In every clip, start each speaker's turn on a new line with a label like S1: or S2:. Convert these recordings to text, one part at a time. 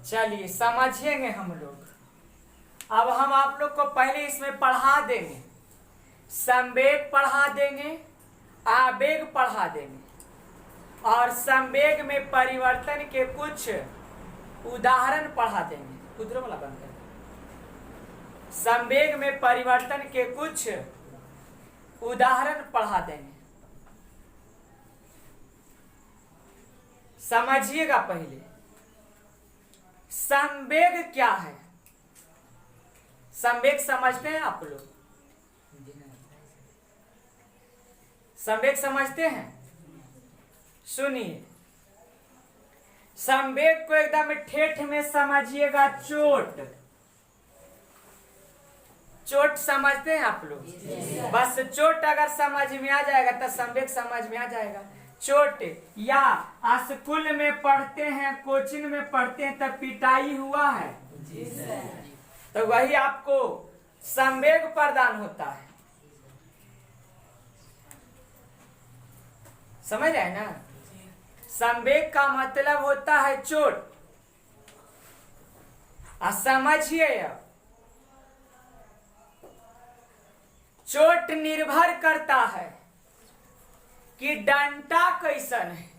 S1: चलिए समझेंगे हम लोग। अब हम आप लोग को पहले इसमें पढ़ा देंगे, संवेग पढ़ा देंगे, आवेग पढ़ा देंगे और संवेग में परिवर्तन के कुछ उदाहरण पढ़ा देंगे। उधर वाला बंद कर। संवेग में परिवर्तन के कुछ उदाहरण पढ़ा देंगे। समझिएगा पहले संवेग क्या है। संवेग समझते हैं आप लोग? संवेग समझते हैं? सुनिए, संवेग को एकदम ठेठ में समझिएगा। चोट, चोट समझते हैं आप लोग? बस चोट अगर समझ में आ जाएगा तो संवेग समझ में आ जाएगा। चोट, या स्कूल में पढ़ते हैं, कोचिंग में पढ़ते हैं तब पिटाई हुआ है तो वही आपको संवेग प्रदान होता है। समझ रहे हैं ना? संवेग का मतलब होता है चोट। समझिए, अब चोट निर्भर करता है कि डंडा कैसन है,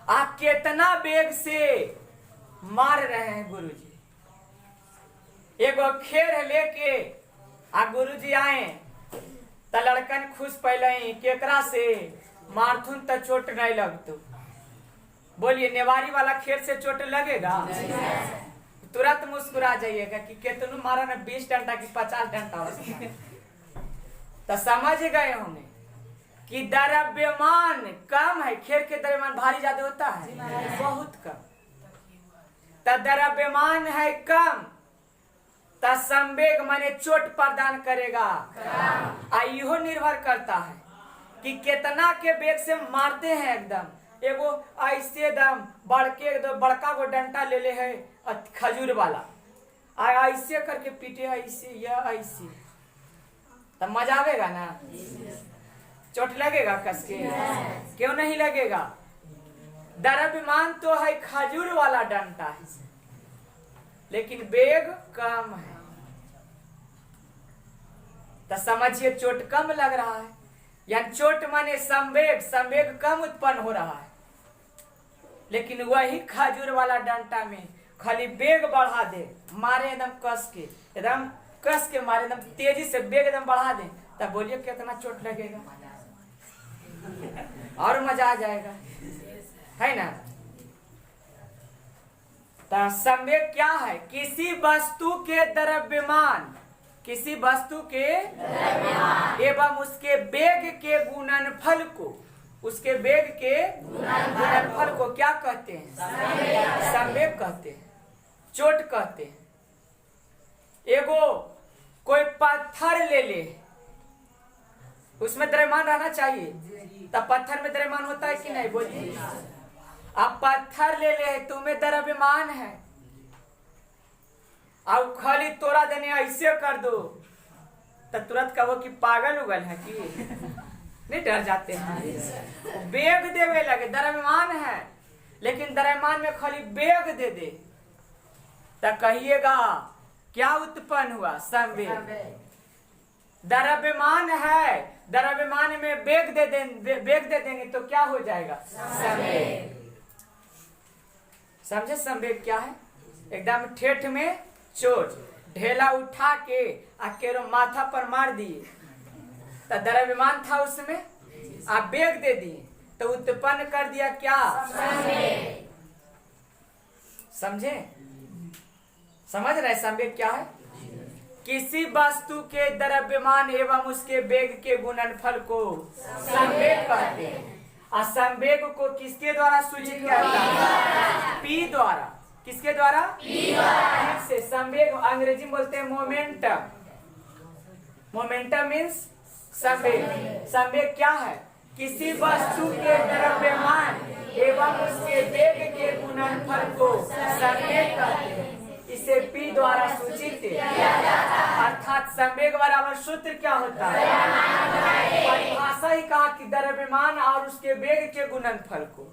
S1: आप कितना वेग से मार रहे हैं। गुरुजी एगो खेर लेके गुरुजी आए त लड़कन खुश पहले ही केकरा से मारथुन त चोट नहीं लगतो। बोलिए, नेवारी वाला खेर से चोट लगेगा? तुरंत मुस्कुरा जाइएगा कि कितनू मारा ना, 20 डंडा की 50 डंडा। तो समझ गए होंगे कि द्रव्यमान कम है, खेर के द्रव्यमान भारी ज्यादा होता है, बहुत कम। तो द्रव्यमान है कम, तो संवेग माने चोट प्रदान करेगा। इहो निर्भर करता है कि कितना के वेग से मारते हैं। एकदम एगो ऐसे दम बड़का गो डंटा ले है खजूर वाला, ऐसे करके पीटे, ऐसे या ऐसे, तब मजा आवेगा ना? चोट लगेगा कस के? क्यों नहीं लगेगा? द्रव्यमान तो है खजूर वाला डंटा है, लेकिन वेग कम है। तो समझिए चोट कम लग रहा है, या चोट माने संवेग, संवेग कम उत्पन्न हो रहा है, लेकिन वही खजूर वाला डंटा में खाली वेग बढ़ा दे, मारे एकदम कस के मारे, एकदम तेजी से वेग एकदम बढ़ा दे, तब बोलिए कितना चोट लगेगा और मजा आ जाएगा, है ना? तो संवेग क्या है? किसी वस्तु के द्रव्यमान, किसी वस्तु के एवं उसके वेग के गुणनफल को, उसके वेग के गुणनफल को क्या कहते हैं? संवेग कहते हैं, चोट कहते हैं। एगो कोई पत्थर ले ले, उसमें द्रव्यमान रहना चाहिए, तब पत्थर में द्रव्यमान होता है कि नहीं? बोलिए। अब पत्थर ले ले, तुम्हें द्रव्यमान है, अब खाली तोड़ा देने ऐसे कर दो तो तुरंत कहो कि पागल उगल है कि नहीं? डर जाते हैं, वेग देवे लगे, द्रव्यमान है, लेकिन द्रव्यमान में खाली वेग दे दे तो कहिएगा क्या उत्पन्न हुआ? संवेग। द्रव्यमान है, द्रव्यमान में वेग दे देंगे तो क्या हो जाएगा? संवेग। समझे संवेग क्या है? एकदम ठेठ में चोट, ढेला उठा के केरो माथा पर मार दिए तो द्रव्यमान था उसमें, आप वेग दे दिए तो उत्पन्न कर दिया क्या? संवेग। समझे? समझ रहे संवेग क्या है? किसी वस्तु के द्रव्यमान एवं उसके वेग के गुणनफल को संवेग कहते हैं। और संवेग को किसके द्वारा सूचित किया जाता है? पी द्वारा। किसके द्वारा? पी द्वारा। से संवेग अंग्रेजी में बोलते हैं मोमेंटम। मोमेंटम मीन्स संवेग। संवेग क्या है? किसी वस्तु के द्रव्यमान एवं उसके वेग के गुणनफल को संवेग कहते हैं। इसे पी द्वारा सूचित किया जाता है। अर्थात संवेग बराबर सूत्र क्या होता है? परिभाषा ही कहा कि द्रव्यमान और उसके वेग के गुणनफल को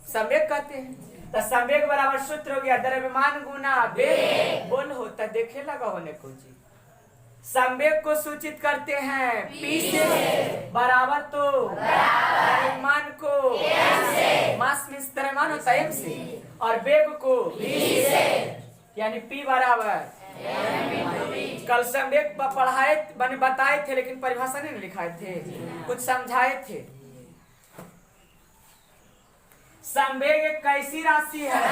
S1: संवेग कहते हैं। तो संवेग बराबर सूत्र हो गया द्रव्यमान गुना वेग। बोल होता देखे लगा होने को जी। संवेग को सूचित करते हैं P से बराबर तो द्रव्यमान को मास मीन्स द्रव्यमान होता है M से और वेग को V से यानी P बराबर। कल संवेग पढ़ाए बने बताए थे लेकिन परिभाषा नहीं लिखाए थे, कुछ समझाए थे। संवेग एक कैसी राशि है?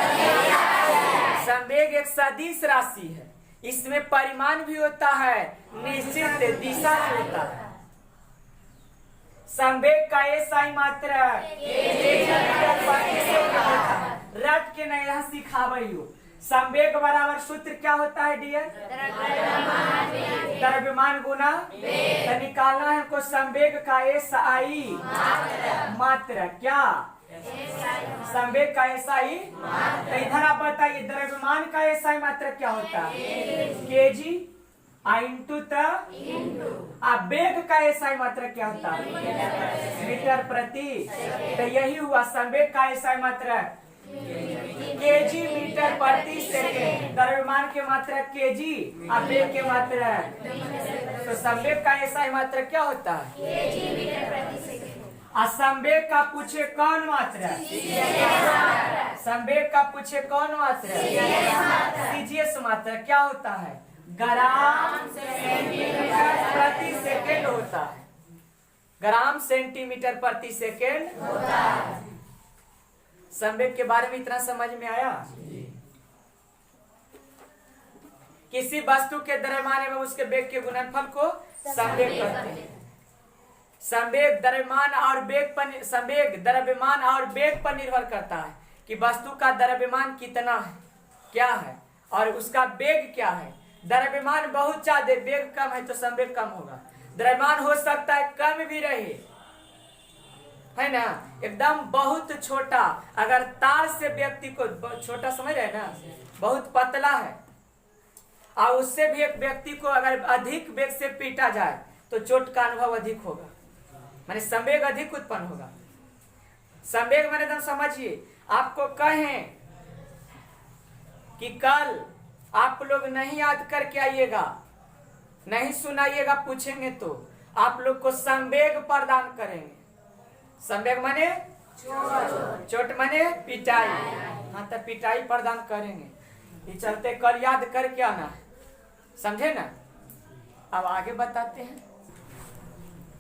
S1: संवेग एक सदिश राशि है। इसमें परिमाण भी होता है, निश्चित दिशा भी होता है। संवेग का SI मात्रा रट के नहीं यहाँ सिखावे हो। संवेग बराबर सूत्र क्या होता है डियर? द्रव्यमान गुना। तो निकालना है हमको संवेग का SI मात्रा। क्या संवेग का SI? तो इधर आप बताइए द्रव्यमान का SI मात्रा क्या होता है? kg इंटू वेग का SI मात्रा क्या होता है? मीटर प्रति। तो यही हुआ संवेग का SI मात्रा kg मीटर प्रति सेकेंड। द्रव्यमान के मात्रा kg और वेग के मात्रा। तो संवेग का SI मात्रा क्या होता है? kg मीटर प्रति सेकेंड। संवेग का पूछे कौन मात्रा? संवेग का पूछे कौन मात्रा? CGS मात्रा। क्या होता है? ग्राम सेंटीमीटर प्रति सेकेंड होता है। ग्राम सेंटीमीटर प्रति सेकेंड होता है। संवेग के बारे में इतना समझ में आया? किसी वस्तु के द्रव्यमान एवं उसके वेग के गुणनफल को संवेग कहते हैं। संवेग द्रव्यमान और वेग पर निर्भर करता है कि वस्तु का द्रव्यमान कितना है, क्या है और उसका वेग क्या है। द्रव्यमान बहुत ज्यादा, वेग कम है तो संवेग कम होगा। द्रव्यमान हो सकता है कम भी रहे, है ना, एकदम बहुत छोटा। अगर तार से व्यक्ति को छोटा समझ रहे ना, बहुत पतला है और उससे भी एक व्यक्ति को अगर अधिक वेग से पीटा जाए तो चोट का अनुभव अधिक होगा, माने संवेग अधिक उत्पन्न होगा। संवेग माने एकदम समझिए, आपको कहें कि कल आप लोग नहीं याद करके आइएगा, नहीं सुनाइएगा, पूछेंगे तो आप लोग को संवेग प्रदान करेंगे। संवेग माने चोट माने पिटाई। हाँ तो पिटाई प्रदान करेंगे। ये चलते कल याद करके आना है, समझे ना। अब आगे बताते हैं,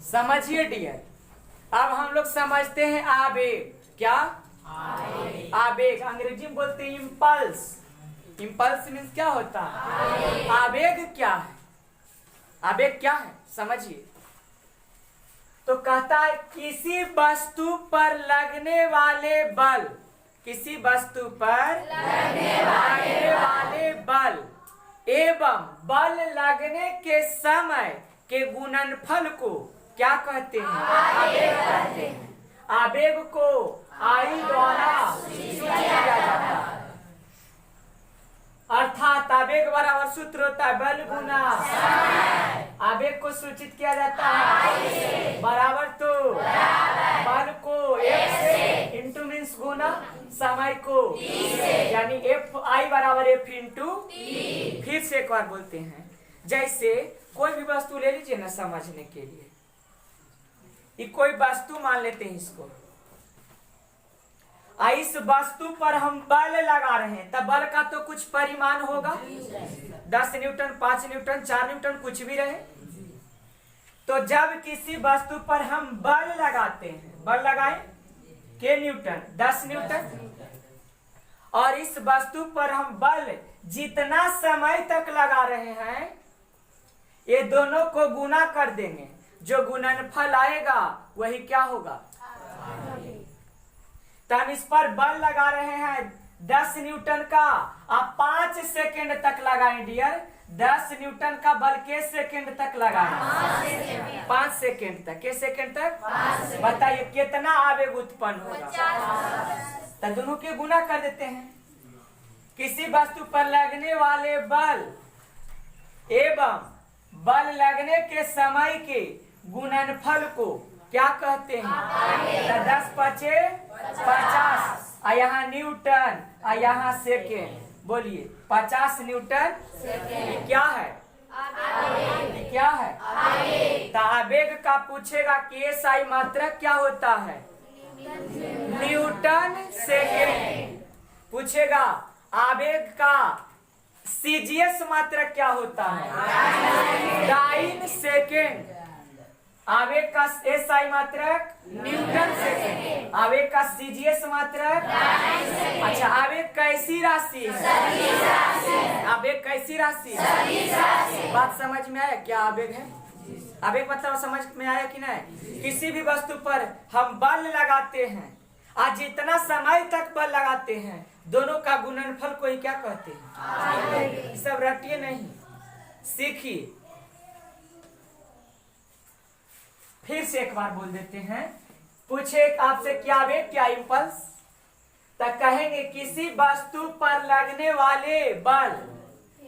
S1: समझिए डियर। अब हम लोग समझते हैं आवेग। क्या? आवेग अंग्रेजी में बोलते हैं इम्पल्स। इम्पल्स मीन्स क्या होता है? आवेग क्या है? आवेग क्या है समझिए। तो कहता है किसी वस्तु पर लगने वाले बल, किसी वस्तु पर लगने वाले बल एवं बल लगने के समय के गुणनफल को क्या कहते हैं? आवेग कहते हैं। आवेग को आई द्वारा सूचित किया जाता है। अर्थात आवेग बराबर सूत्र होता है बल गुना आवेग को सूचित किया जाता है बराबर तो बल को F से इंटू मीन्स गुना समय को यानी Fi बराबर F इंटू। फिर से एक बार बोलते हैं, जैसे कोई भी वस्तु ले लीजिए ना समझने के लिए। ये कोई वस्तु मान लेते हैं इसको, इस वस्तु पर हम बल लगा रहे हैं, तब बल का तो कुछ परिमाण होगा, 10 न्यूटन, 5 न्यूटन, 4 न्यूटन, कुछ भी रहे। तो जब किसी वस्तु पर हम बल लगाते हैं, बल लगाए के न्यूटन, 10 न्यूटन, और इस वस्तु पर हम बल जितना समय तक लगा रहे हैं ये दोनों को गुना कर देंगे, जो गुणनफल आएगा वही क्या होगा। तो हम इस पर बल लगा रहे हैं 10 न्यूटन का, आप 5 सेकेंड तक लगाएं डियर। 10 न्यूटन का बल के सेकेंड तक लगाएं? 5 सेकेंड तक। के सेकेंड तक? बताइए कितना आवेग उत्पन्न होगा। तो दोनों के गुना कर देते हैं। किसी वस्तु पर लगने वाले बल एवं बल लगने के समय के गुणनफल को क्या कहते हैं? 10 × 5 = 50। और यहाँ न्यूटन और यहाँ सेकेंड। बोलिए 50 न्यूटन क्या है? क्या है? तो आवेग का पूछेगा कि SI मात्रक क्या होता है? Newton second. पूछेगा आवेग का CGS मात्रक क्या होता है? Dyne second. आवेग का SI मात्रक न्यूटन सेकेंड। आवेग का CGS मात्रक। अच्छा, आवेग कैसी राशि है? आवेग कैसी राशि है? बात समझ में आया क्या आवेग है? आवेग मतलब समझ में आया कि नहीं? किसी भी वस्तु पर हम बल लगाते हैं, आज जितना समय तक बल लगाते हैं, दोनों का गुणनफल को ही क्या कहते हैं? सब रटिए नहीं, सीखिए। फिर से एक बार बोल देते हैं। पूछे आपसे क्या आवेग क्या इम्पल्स? तो कहेंगे किसी वस्तु पर लगने वाले बल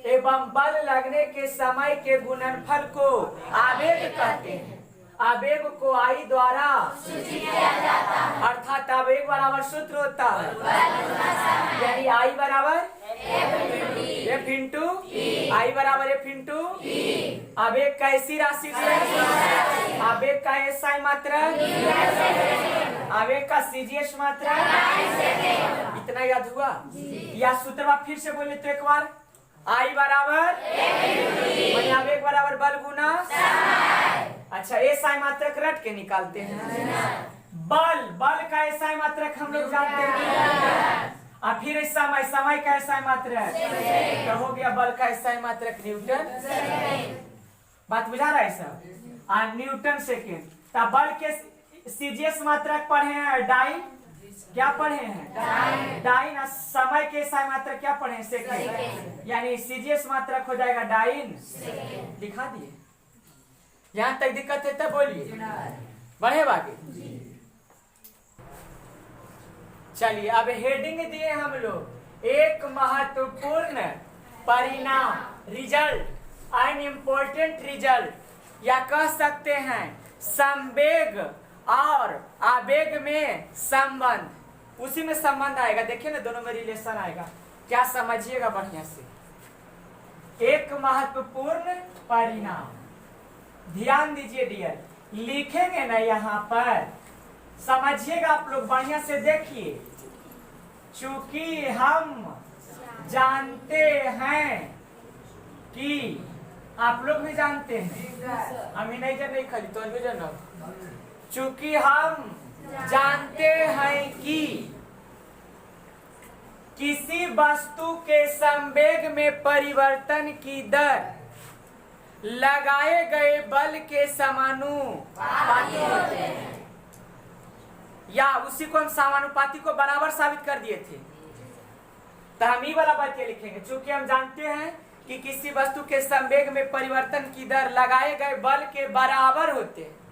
S1: एवं बल लगने के समय के गुणनफल को आवेग कहते हैं। आवेग को I द्वारा अर्थात आवेग बराबर सूत्र होता है, यानी I बराबर F इंटू I बराबर F इंटू। आवेग कैसी राशि से? आवेग का SI मात्रक, आवेग का CGS मात्रक। इतना याद हुआ? या सूत्र फिर से बोले तो एक बार। I बराबर आवेग बराबर बल गुना। अच्छा, SI मात्रक रट के निकालते हैं। बल का SI मात्रक हम लोग जानते हैं। और फिर समय का SI मात्रक तो हो गया बल का SI मात्रक न्यूटन। बात बुझा रहा है सब? और न्यूटन सेकेंड। तो बल के CGS मात्रक पढ़े हैं डाइन। क्या पढ़े हैं? डाइन। और समय के SI मात्रक क्या पढ़े हैं? सेकेंड। यानी CGS मात्रक हो जाएगा डाइन। दिखा दिए? यहाँ तक दिक्कत है तब बोलिए, बढ़े आगे। चलिए, अब हेडिंग दिए हम लोग, एक महत्वपूर्ण परिणाम, रिजल्ट, एन इम्पोर्टेंट रिजल्ट, या कह सकते हैं संवेग और आवेग में संबंध। उसी में संबंध आएगा, देखिए ना, दोनों में रिलेशन आएगा। क्या समझिएगा बढ़िया से। एक महत्वपूर्ण परिणाम, ध्यान दीजिए डियर, लिखेंगे ना यहाँ पर, समझिएगा आप लोग बढ़िया से। देखिए, चूंकि हम जानते हैं कि, आप लोग भी जानते हैं, अभी नहीं जन नहीं खाली तो भी जन। चूंकि हम जानते हैं कि किसी वस्तु के संवेग में परिवर्तन की दर लगाए गए बल के समानुपाती होते हैं, या उसी को हम समानुपाती को बराबर साबित कर दिए थे। तो हम ये वाला बात ये लिखेंगे, चूंकि हम जानते हैं कि किसी वस्तु के संवेग में परिवर्तन की दर लगाए गए बल के बराबर होते हैं।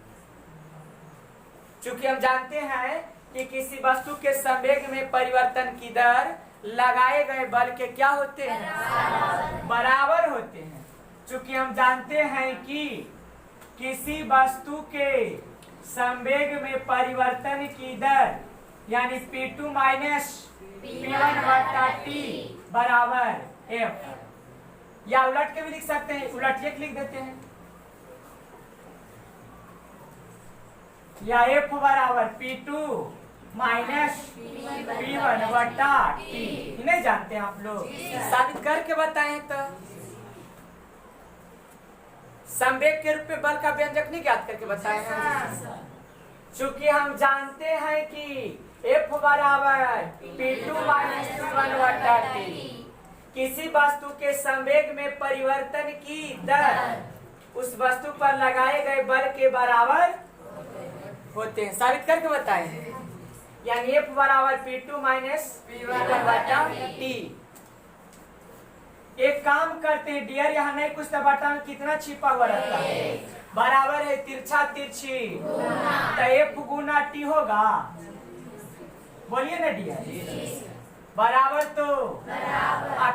S1: चूंकि हम जानते हैं कि किसी वस्तु के संवेग में परिवर्तन की दर लगाए गए बल के क्या होते हैं? बराबर होते हैं। चूंकि हम जानते हैं कि किसी वस्तु के संवेग में परिवर्तन की दर यानी P2 माइनस P1 बटा T बराबर F, या उलट के भी लिख सकते हैं, उलट के लिख देते हैं, या F बराबर P2 माइनस P1 बटा T। नहीं जानते आप लोग? साबित करके बताएं तो। संवेग के रूप में बल का व्यंजक नहीं ज्ञात करके बताए हैं। चूंकि हम जानते हैं कि F बराबर P2 माइनस P1 बटा T, किसी वस्तु के संवेग में परिवर्तन की दर उस वस्तु पर लगाए गए बल के बराबर होते हैं। साबित करके बताए हैं, यानी F बराबर P2 माइनस P1 बटा T। एक काम करते हैं डियर, यहाँ नहीं कुछ, तो बटा में कितना छिपा हुआ रहता है? बराबर है तिरछा तिरछी, तो F गुना T होगा। बोलिए ना डियर, बराबर तो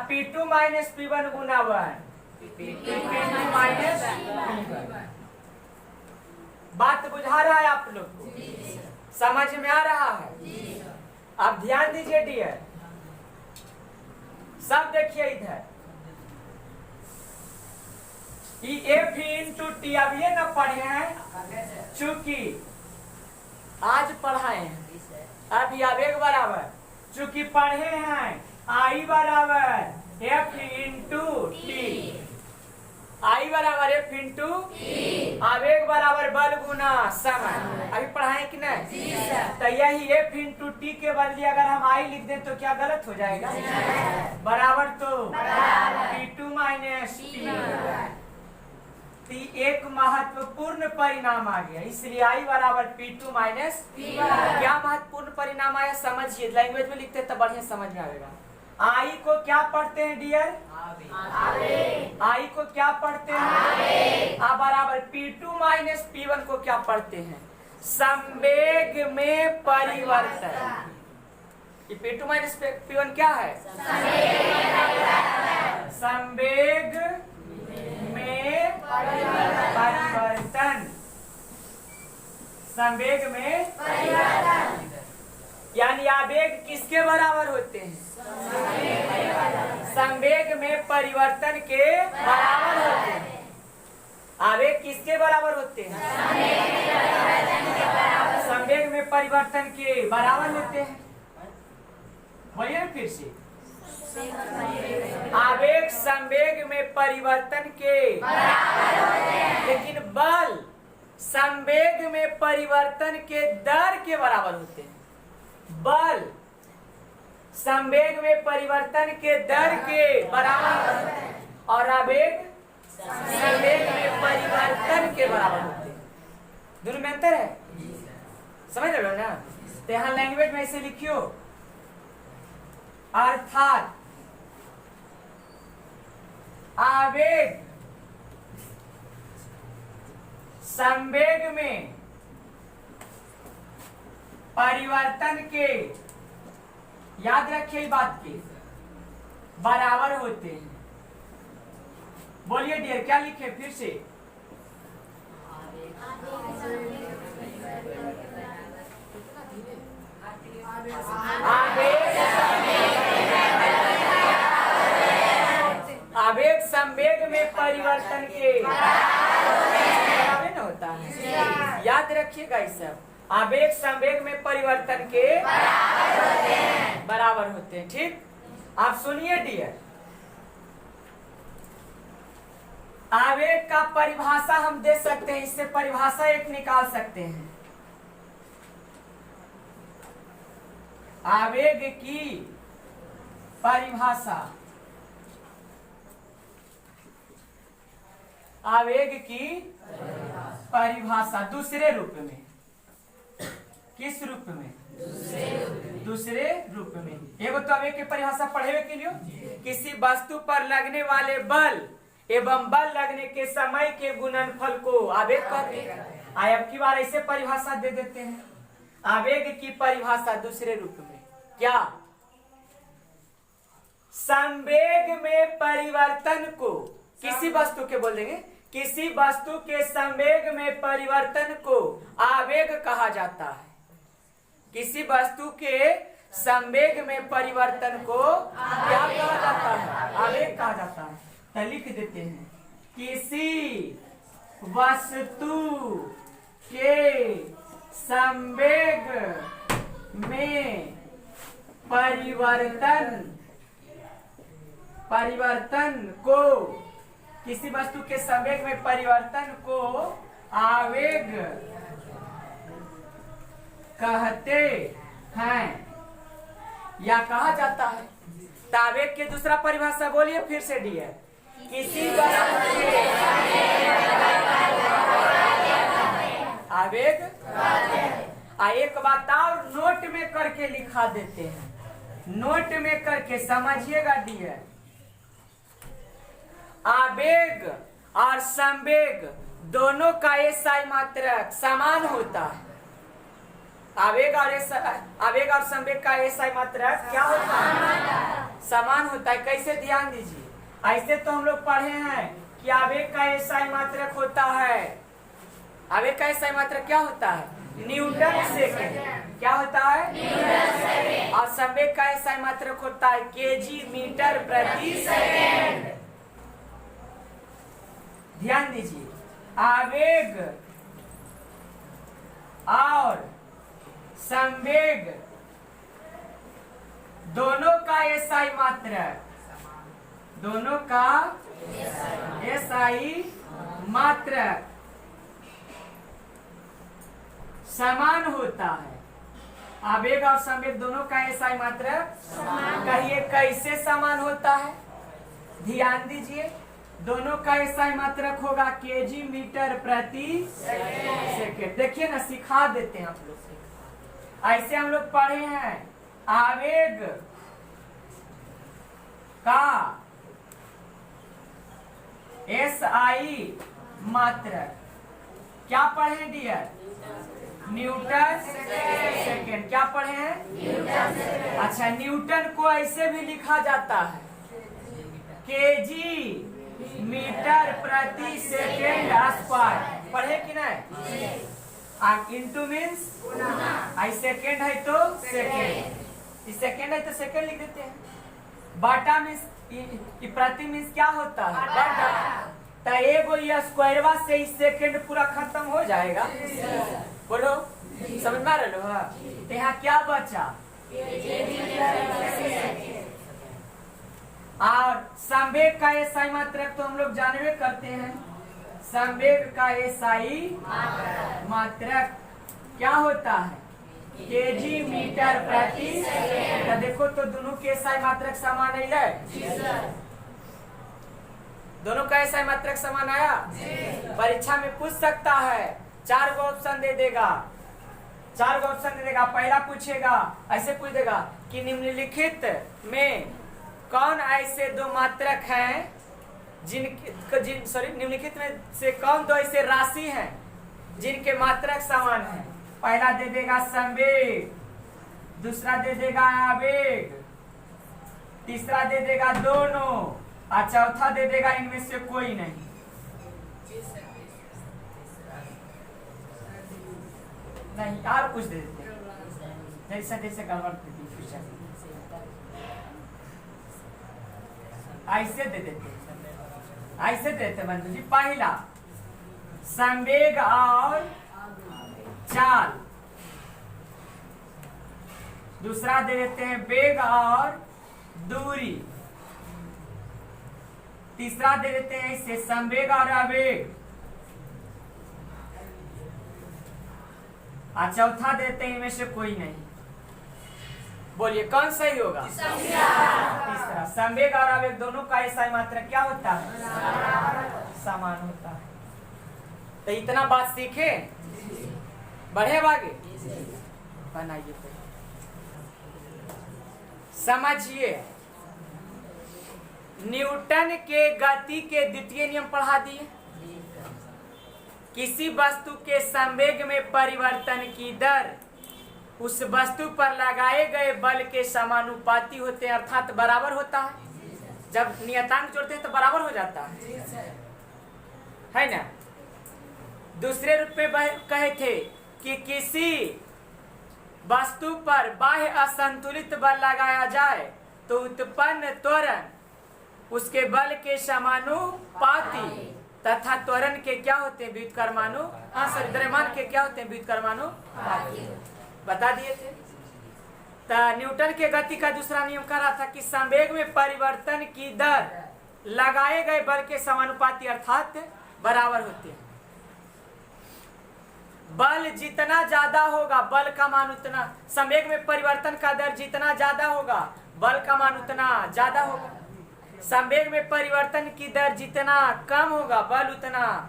S1: P2 माइनस P1 गुना 1 P2 माइनस P1। बात बुझा रहा है आप लोग को? समझ में आ रहा है? अब ध्यान दीजिए डियर, सब देखिए इधर, एफ इंटू टी। अब ये ना पढ़े हैं, चूंकि आज पढ़ाए हैं, अभी आवेग बराबर, चूंकि पढ़े हैं आई बराबर एफ इंटू टी, आई बराबर एफ इंटू आवेग बराबर बल गुना समय। अभी पढ़ाए कि नहीं? तो यही एफ इंटू टी के बदले अगर हम आई लिख दें तो क्या गलत हो जाएगा? बराबर तो P2 माइनस टी। एक महत्वपूर्ण परिणाम आ गया, इसलिए आई बराबर P2 माइनस। क्या महत्वपूर्ण परिणाम आया समझिए, लैंग्वेज में लिखते तब बढ़िया समझ में आएगा। आई को क्या पढ़ते हैं डियर? आई को क्या पढ़ते हैं? आ बराबर P2 माइनस P1 को क्या पढ़ते हैं? संवेग में परिवर्तन। ये P2 माइनस P1 क्या है? संवेग में परिवर्तन। संवेग में परिवर्तन यानी आवेग किसके बराबर होते हैं? संवेग में परिवर्तन के बराबर होते हैं। आवेग किसके बराबर होते हैं? संवेग में परिवर्तन के बराबर होते हैं। बोलिए फिर से, आवेग संवेग में परिवर्तन के बराबर होते हैं, लेकिन बल संवेग में परिवर्तन के दर के बराबर होते हैं। बल संवेग में परिवर्तन के दर के बराबर और आवेग संवेग में परिवर्तन के बराबर होते हैं। दोनों में अंतर है, समझ रहे हो ना? तो यहाँ लैंग्वेज में ऐसे लिखियो, अर्थात आवेग संवेग में परिवर्तन के, याद रखिए बात के, बराबर होते हैं। बोलिए डियर, क्या लिखे फिर से? आवेग संवेग में परिवर्तन के बराबर न होता है। याद रखिएगा इस सब, आवेग संवेग में परिवर्तन के बराबर होते हैं। ठीक, आप सुनिए डियर, आवेग का परिभाषा हम दे सकते हैं, इससे परिभाषा एक निकाल सकते हैं। आवेग की परिभाषा, आवेग की परिभाषा दूसरे रूप में। किस रूप में? दूसरे रूप में। एगो तो आवेग की परिभाषा पढ़े के लिए, किसी वस्तु पर लगने वाले बल एवं बल लगने के समय के गुणनफल को आवेग कहते हैं। अब की बार ऐसे परिभाषा दे देते हैं, आवेग की परिभाषा दूसरे रूप में। क्या? संवेग में परिवर्तन को, किसी वस्तु के बोल देंगे, किसी वस्तु के संवेग में परिवर्तन को आवेग कहा जाता है। किसी वस्तु के संवेग में परिवर्तन को क्या कहा जाता है? आवेग कहा जाता है। तो लिख देते हैं, किसी वस्तु के संवेग में परिवर्तन को, किसी वस्तु के संवेग में परिवर्तन को आवेग कहते हैं या कहा जाता है। तो आवेग के दूसरा परिभाषा बोलिए फिर से डियर, किसी वस्तु के आवेग। एक बात और नोट में करके लिखा देते हैं, नोट में करके समझिएगा डियर, आवेग और संवेग दोनों का एसआई मात्रक समान होता है। आवेग और संवेग का एसआई मात्रक क्या होता है? समान होता है। कैसे? ध्यान दीजिए, ऐसे तो हम लोग पढ़े हैं कि आवेग का एसआई मात्रक होता है, आवेग का एसआई मात्रक क्या होता है? Newton second. क्या होता है? और संवेग का SI मात्रक होता है kg मीटर प्रति सेकेंड। ध्यान दीजिए, आवेग और संवेग दोनों का SI मात्रक, दोनों का SI मात्रक समान होता है। आवेग और संवेग दोनों का SI मात्रक कहिए कैसे समान होता है? ध्यान दीजिए, दोनों का SI मात्रक होगा kg मीटर प्रति सेकेंड। देखिए ना, सिखा देते हैं आप लोग। ऐसे हम लोग पढ़े हैं, आवेग का SI मात्रक क्या पढ़े डियर? Newton second. क्या पढ़े हैं? अच्छा, न्यूटन को ऐसे भी लिखा जाता है kg मीटर प्रति सेकेंड स्क्वायर। पढ़े कि नहीं? इंटू मीन्स आई सेकेंड है तो सेकेंड, सेकेंड है तो सेकेंड लिख देते हैं। बाटा मीन्स प्रति मीन्स क्या होता है? बाटा। तो एगो ये स्क्वायरवा से इस सेकेंड पूरा खत्म हो जाएगा। बोलो, समझ में आ रहा है? तो यहाँ क्या बचा? और संवेग का SI मात्रक तो हम लोग जानवे करते हैं। संवेग का SI मात्रक क्या होता है? kg मीटर प्रति सेकेंड। तो देखो, तो दोनों के SI मात्रक समान है। दोनों का SI मात्रक समान आया। परीक्षा में पूछ सकता है, 4 गो ऑप्शन दे देगा, 4 गो ऑप्शन दे देगा। पहला पूछेगा, ऐसे पूछ देगा कि निम्नलिखित में कौन ऐसे दो मात्रक हैं निम्नलिखित में से कौन दो ऐसे राशि हैं जिनके मात्रक समान हैं? पहला दे देगा संवेग, दूसरा दे देगा आवेग, तीसरा दे देगा दोनों, और चौथा दे देगा इनमें से कोई नहीं। नहीं, और कुछ दे देते जैसे जैसे गड़बड़ ऐसे दे देते, ऐसे देते बंधु जी। पहला संवेग और चाल, दूसरा दे देते हैं वेग और दूरी, तीसरा दे देते हैं इसे संवेग और आवेग, और चौथा देते हैं इनमें से कोई नहीं। बोलिए कौन सही होगा? तीसरा। संवेग और आवेग दोनों का SI मात्रक क्या होता है? समान होता है। तो इतना बात सीखे, बढ़े आगे बनाइए। समझिए, न्यूटन के गति के द्वितीय नियम पढ़ा दिए। किसी वस्तु के संवेग में परिवर्तन की दर उस वस्तु पर लगाए गए बल के समानुपाती होते हैं, अर्थात बराबर होता है। जब नियतांक जोड़ते हैं तो बराबर हो जाता है ना। दूसरे रूप में कहे थे कि किसी वस्तु पर बाह्य असंतुलित बल लगाया जाए तो उत्पन्न त्वरण उसके बल के समानुपाती तथा त्वरण के क्या होते हैं? व्युत्क्रमानु, द्रव्यमान के क्या होते हैं? व्युत्क्रमानुपाती। बता दिए थे। तो न्यूटन के गति का दूसरा नियम कह रहा था कि संवेग में परिवर्तन की दर लगाए गए बल के समानुपाती अर्थात बराबर होती है। बल जितना ज्यादा होगा बल का मान उतना, संवेग में परिवर्तन का दर जितना ज्यादा होगा बल का मान उतना ज्यादा होगा। संवेग में परिवर्तन की दर जितना कम होगा बल उतना।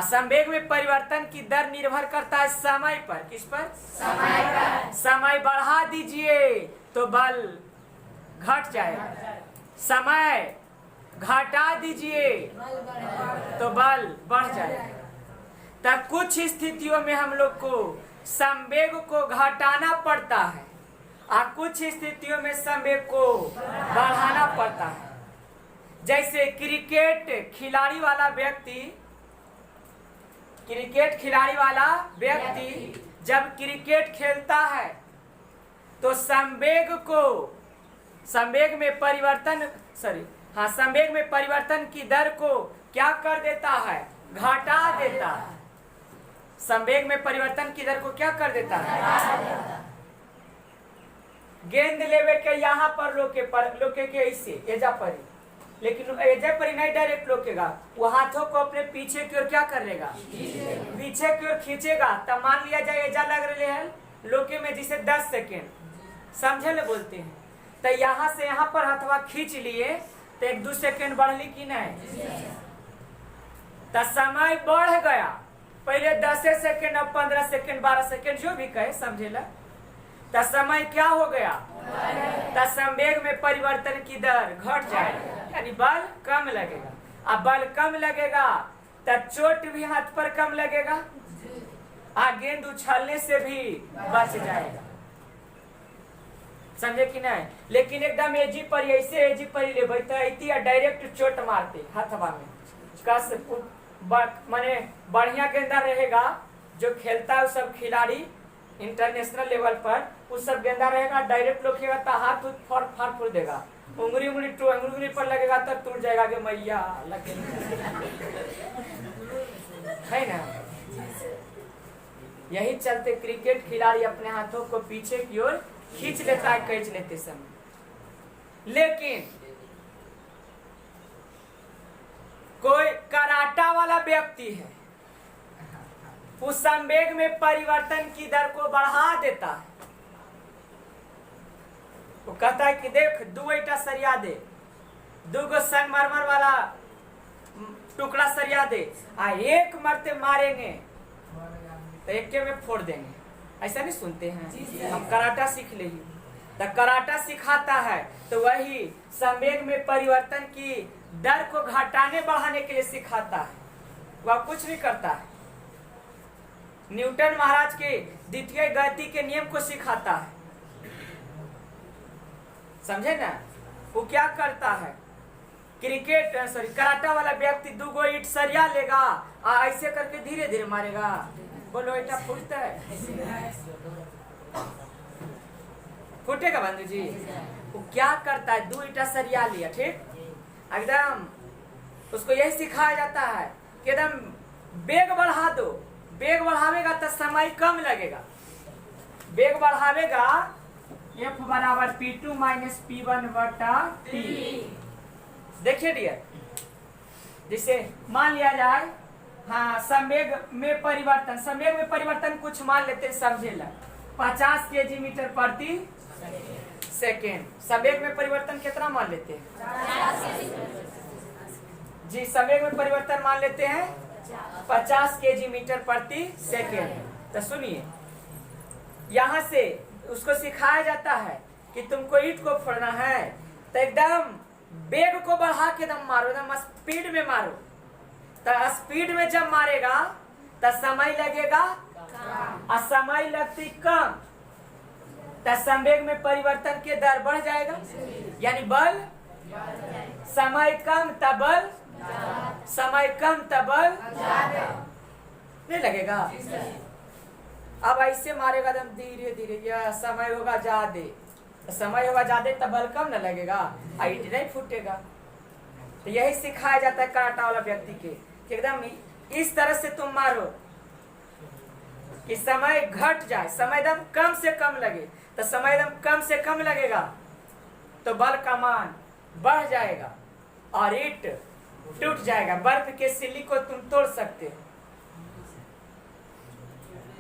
S1: संवेग में परिवर्तन की दर निर्भर करता है समय पर। किस पर? समय पर। समय बढ़ा दीजिए तो बल घट जाएगा, समय घटा दीजिए तो बल बढ़ जाएगा। तब कुछ स्थितियों में हम लोग को संवेग को घटाना पड़ता है और कुछ स्थितियों में संवेग को बढ़ाना पड़ता है। जैसे क्रिकेट खिलाड़ी वाला व्यक्ति जब क्रिकेट खेलता है तो संवेग में परिवर्तन की दर को क्या कर देता है? घटा देता है। संवेग में परिवर्तन की दर को क्या कर देता है? गेंद लेवे के यहाँ पर लोके के ऐसे एजा पर, लेकिन एजा पर नहीं डायरेक्ट लोकेगा, वो हाथों को अपने पीछे की ओर क्या कर लेगा? पीछे की ओर खींचेगा। तब मान लिया जाए एजा लग रहे हैं लोके में जिसे 10 सेकेंड, समझे ले बोलते हैं। तो यहाँ से यहाँ पर हथवा खींच लिए तो 1-2 सेकेंड बढ़ली कि नहीं? तो समय बढ़ गया। पहले 10 सेकेंड, अब 15 सेकेंड, 12 सेकेंड, जो भी कहे समझेला। तो समय क्या हो गया? तो संवेग में परिवर्तन की दर घट जाएगी, यानी बल कम लगेगा। अब बल कम लगेगा तो चोट भी हाथ पर कम लगेगा, गेंद उछलने से भी बच जाएगा। समझे कि नहीं? लेकिन एकदम एजी पर ऐसे ले डायरेक्ट चोट मारते हथवा में, कस माने बढ़िया गेंदा रहेगा। जो खेलता है सब खिलाड़ी इंटरनेशनल लेवल पर, उस सब गेंदा रहेगा, डायरेक्ट लोकेगा तो हाथ फाड़ देगा। उंगली पर लगेगा तो टूट जाएगा कि मैया लगे है ना। यही चलते क्रिकेट खिलाड़ी अपने हाथों को पीछे की ओर खींच लेता है कैच लेते समय। लेकिन कोई कराटा वाला व्यक्ति है, उस संवेग में परिवर्तन की दर को बढ़ा देता है। वो कहता है कि देख 2 ईटा सरिया दे, 2 संगमरमर वाला टुकड़ा सरिया दे, एक मरते मारेंगे तो एक में फोड़ देंगे। ऐसा नहीं सुनते हैं? हम कराटा सीख ले, तो कराटा सिखाता है तो वही संवेग में परिवर्तन की दर को घटाने बढ़ाने के लिए सिखाता है। वह कुछ भी करता है। न्यूटन महाराज के द्वितीय गति के नियम को सिखाता है। समझे ना? वो क्या करता है? कराटा वाला व्यक्ति 2 ईंट सरिया लेगा, ऐसे करके धीरे धीरे मारेगा। बोलो ईटा फूटता है? फूटेगा बंधु जी? वो क्या करता है? 2 ईटा सरिया लिया, ठीक, एकदम उसको यही सिखाया जाता है कि एकदम बेग बढ़ा दो। बेग बढ़ावेगा तो समय कम लगेगा। बेग बढ़ावेगा F बराबर P2 माइनस P1 बटा T। देखिए डियर, जिसे मान लिया जाए संवेग में परिवर्तन कुछ मान लेते हैं, समझे ला 50 kg मीटर प्रति सेकेंड। संवेग में परिवर्तन कितना मान लेते हैं जी? संवेग में परिवर्तन मान लेते हैं 50 kg मीटर प्रति सेकेंड। तो सुनिए, यहाँ से उसको सिखाया जाता है कि तुमको ईंट को फोड़ना है तो एकदम बेग को बढ़ा के एकदम मारो, एकदम स्पीड में मारो। तो स्पीड में जब मारेगा तो समय लगेगा, और समय लगती कम तो संवेग में परिवर्तन की दर बढ़ जाएगा, यानी बल समय कम तब बल, समय कम तब बल नहीं लगेगा। अब ऐसे मारेगा एकदम धीरे धीरे, या समय होगा ज्यादा तब बल कम न लगेगा, ईंट नहीं फूटेगा। तो यही सिखाया जाता है कराटा वाला व्यक्ति के कि एकदम इस तरह से तुम मारो कि समय घट जाए, समय एकदम कम से कम लगे। तो समय एकदम कम से कम लगेगा तो बल का मान बढ़ जाएगा और ईंट टूट जाएगा। बर्फ के सिल्ली को तुम तोड़ सकते हो।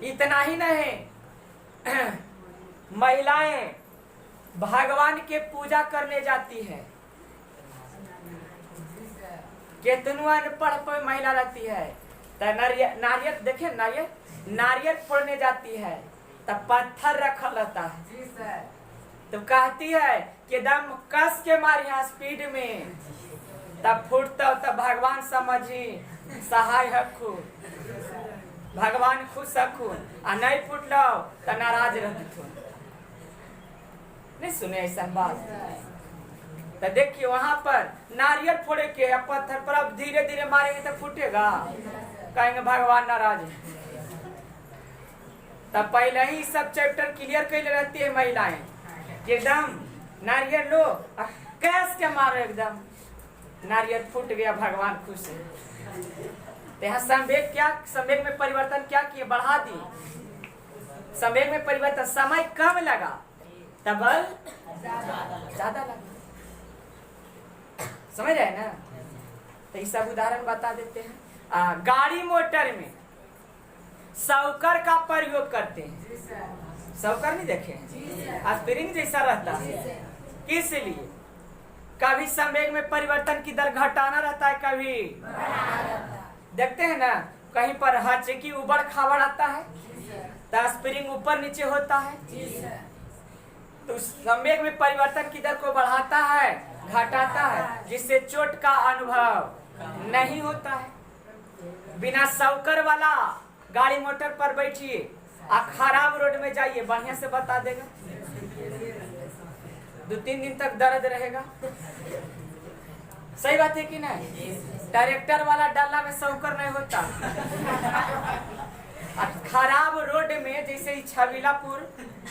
S1: इतना ही नहीं, महिलाएं भगवान के पूजा करने जाती है। कितनों अनपढ़ महिला रहती है तो नारियल देखे, नारियल फोड़ने जाती है तो पत्थर रखा रहता है, तो कहती है कि दम कस के मारी स्पीड में, तब फूटता तब भगवान समझी सहाय हखू, भगवान खुश हखून, आ नहीं फूटलो तो नाराज रहती। नहीं सुने ऐसा बात? तो देखिए वहां पर नारियल फोड़े के पत्थर पर अब धीरे धीरे मारेंगे तो फूटेगा, कहेंगे भगवान नाराज है। तब पहले ही सब चैप्टर क्लियर कर रहती है महिलाएं, एकदम नारियल लो कैस के मारो, एकदम नारियल फूट गया, भगवान खुश है। तो यहाँ संवेग क्या, संवेग में परिवर्तन क्या किए, बढ़ा दिए। संवेग में परिवर्तन, समय कम लगा तब बल ज्यादा लगा। समझ रहे ना? तो ये सब उदाहरण बता देते हैं। गाड़ी मोटर में सौकर का प्रयोग करते हैं। सौकर नहीं देखे हैं? स्प्रिंग जैसा रहता है। किस लिए? कभी संवेग में परिवर्तन की दर घटाना रहता है, कभी देखते हैं ना, कहीं पर हचकी उबड़ खाबड़ आता है तो स्प्रिंग ऊपर नीचे होता है। तो संवेग में परिवर्तन की दर को बढ़ाता है, घटाता है, जिससे चोट का अनुभव नहीं होता है। बिना सौकर वाला गाड़ी मोटर पर बैठिए, खराब रोड में जाइए, बढ़िया से बता देगा। 2-3 दिन तक दर्द रहेगा। सही बात है कि नहीं? ट्रैक्टर वाला डाला में सौकर नहीं होता। खराब रोड में, जैसे छबीलापुर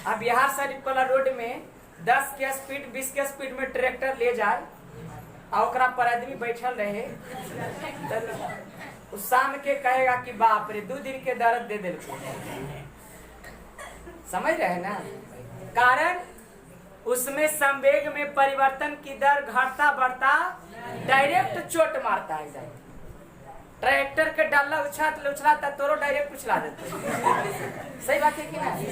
S1: अब बिहार शरीफ वाला रोड में 10 के स्पीड 20 के स्पीड में ट्रैक्टर ले जाए और पर आदमी बैठल रहे, तो शाम के कहेगा कि बाप रे 2 दिन के दर्द दे दे। समझ रहे ना? कारण उसमें संवेग में परिवर्तन की दर घटता बढ़ता डायरेक्ट चोट मारता है। ट्रैक्टर के डाला उछलाता तोरो डायरेक्ट उछला देते। सही बात है कि नहीं?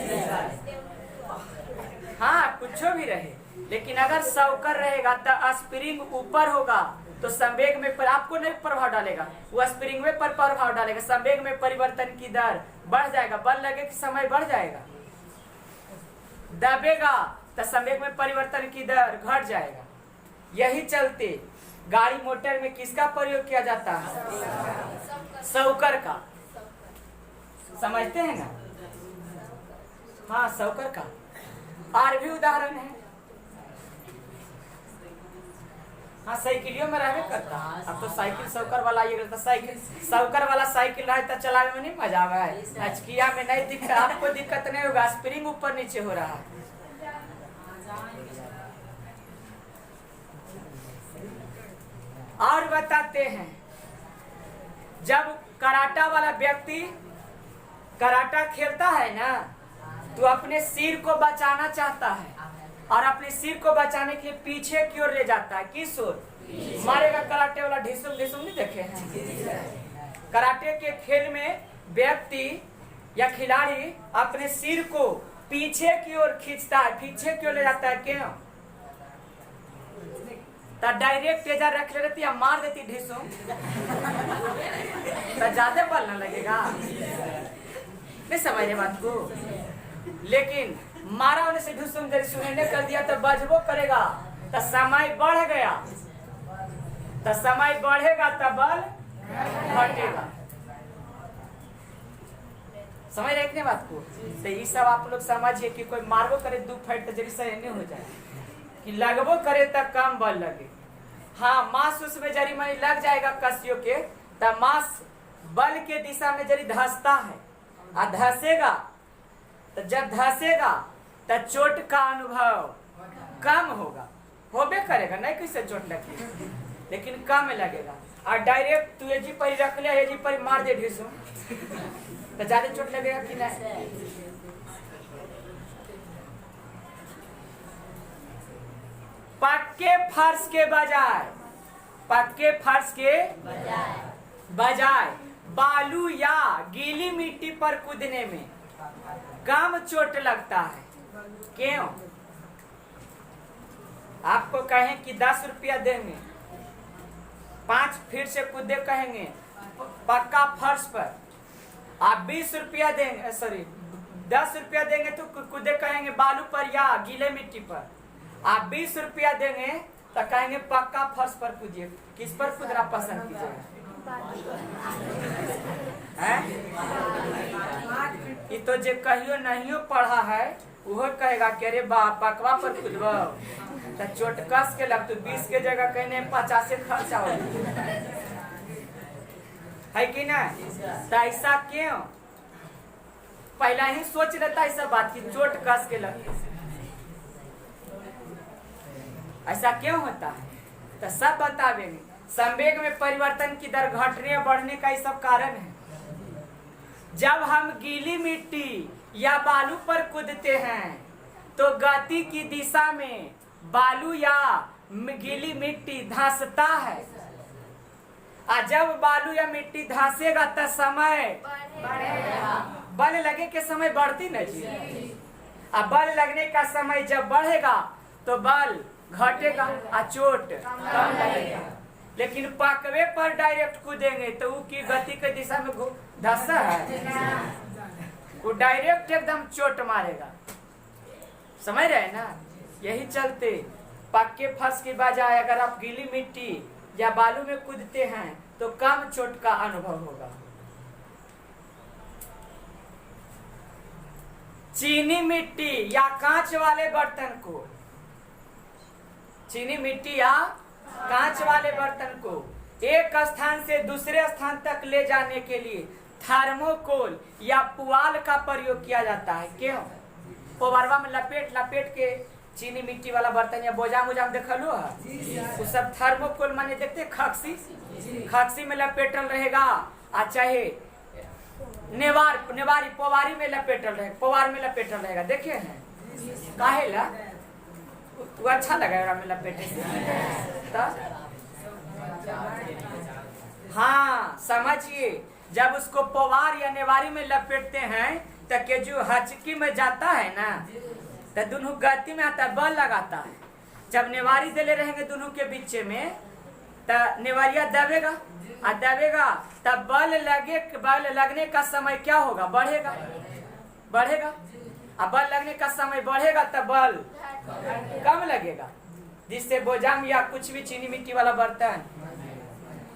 S1: हाँ, कुछ भी रहे, लेकिन अगर सौकर रहेगा तो स्प्रिंग ऊपर होगा तो संवेग में पर आपको नहीं प्रभाव डालेगा, वो स्प्रिंग में पर प्रभाव डालेगा। संवेग में परिवर्तन की दर बढ़ जाएगा, बल लगे कि समय बढ़ जाएगा। दबेगा तो संवेग में परिवर्तन की दर घट जाएगा। यही चलते गाड़ी मोटर में किसका प्रयोग किया जाता है? सौकर का। समझते हैं ना? हाँ, सौकर का। और भी उदाहरण है। हाँ, साइकिलियों में रहने करता। अब तो साइकिल सौकर वाला ये रहता। साइकिल सौकर वाला साइकिल रहे तो चलाने में नहीं मजा आवा है। अचकिया में नहीं दिक्कत, आपको दिक्कत नहीं होगा, स्प्रिंग ऊपर नीचे हो रहा है। और बताते हैं, जब कराटा वाला व्यक्ति कराटा खेलता है ना, तो अपने सिर को बचाना चाहता है और अपने सिर को बचाने के लिए पीछे की ओर ले जाता है। किस ओर? मारेगा कराटे वाला ढिसुम ढिसुम नहीं देखे हैं? कराटे के खेल में व्यक्ति या खिलाड़ी अपने सिर को पीछे की ओर खींचता है, पीछे की ओर ले जाता है। क्यों? तो डायरेक्ट तेजा रख ले रहती है, मार देती ढिसुम तो ज्यादा बल न लगेगा। नहीं समझ रहे बात को? लेकिन मारा होने से ढिसुम जब सुनने कर दिया तो बजबो करेगा, तो समय बढ़ गया, तो समय बढ़ेगा तो बल घटेगा। समझ रहे इतने बात को? तो ये सब आप लोग समझिए कि कोई मारबो करे 2 फाइट तो जरी सही नहीं हो जाए, कि लगबो करे तब कम बल लगे। हाँ, मांस उसमें जरी मनी लग जाएगा कसियों के, तब मांस बल के दिशा में जरी धंसता है और धंसेगा, तो जब धंसेगा तो चोट का अनुभव कम होगा, होबे करेगा, नहीं किसे चोट लगेगी, लेकिन कम लगेगा। और डायरेक्ट तू एजी पर रख ले, एजी पर मार दे ढिसुम तो ज्यादा चोट लगेगा कि नहीं? पक्के फर्श के बजाय बालू या गीली मिट्टी पर कूदने में कम चोट लगता है। क्यों? आपको कहें कि 10 रुपया देंगे, 5 फीट से कूदे कहेंगे पक्का फर्श पर, आप 20 रुपया देंगे, सॉरी 10 रुपया देंगे तो कूदे कहेंगे बालू पर या गीले मिट्टी पर। आप 20 रुपया देंगे तो कहेंगे पक्का फर्श पर कूदिए। किस पर कूदना पसंद कीजिएगा? ये तो जो कहियो नहीं पढ़ा है वो कहेगा कि अरे पकवा पर कूदबो तो चोट कस के लग, तो 20 के जगह कहने 50 खर्चा हो है कि नहीं? तो ऐसा क्यों? पहला ही सोच लेता है सब बात की चोट कस के लगे। ऐसा क्यों होता है तो सब बतावेंगे। संवेग में परिवर्तन की दर घटने या बढ़ने का ये सब कारण है। जब हम गीली मिट्टी या बालू पर कूदते हैं तो गति की दिशा में बालू या गीली मिट्टी धंसता है, और जब बालू या मिट्टी धंसेगा तो समय बढ़ेगा। बल लगे के समय बढ़ती न जी, अब बल लगने का समय जब बढ़ेगा तो बल घटेगा और चोट कम लगेगा। लेकिन पकवे पर डायरेक्ट कूदेंगे तो वो की गति के दिशा में धंसा है, वो डायरेक्ट एकदम चोट मारेगा। समझ रहे ना? यही चलते पक्के फंस की बजाय अगर आप गीली मिट्टी या बालू में कूदते हैं तो कम चोट का अनुभव होगा। चीनी मिट्टी या कांच वाले बर्तन को, चीनी मिट्टी या कांच वाले बर्तन को एक स्थान से दूसरे स्थान तक ले जाने के लिए थर्मोकोल या पुआल का प्रयोग किया जाता है। क्यों? पोवरवा में लपेट लपेट के चीनी मिट्टी वाला बर्तन या बोजाम उजाम देखलो है, वो सब थर्मोकोल माने देखते खक्सी, खक्सी में लपेटल रहेगा, आ चाहे नेवारी पोवारी में लपेटल रहेगा, पोवार में लपेटल रहेगा। देखे हैं काहे ला? वो अच्छा लगेगा में लपेटे से। हाँ समझिए, जब उसको पोवार या नेवारी में लपेटते हैं तो के जो हचकी में जाता है ना तो दोनों गति में आता है, बल लगाता है। जब नेवारी देले रहेंगे दोनों के बीच में तो नेवारिया दबेगा, और दबेगा तब बल लगने का समय क्या होगा? बढ़ेगा, बढ़ेगा। अब बल लगने का समय बढ़ेगा तब बल कम लगेगा, जिससे बोजाम या कुछ भी चीनी मिट्टी वाला बर्तन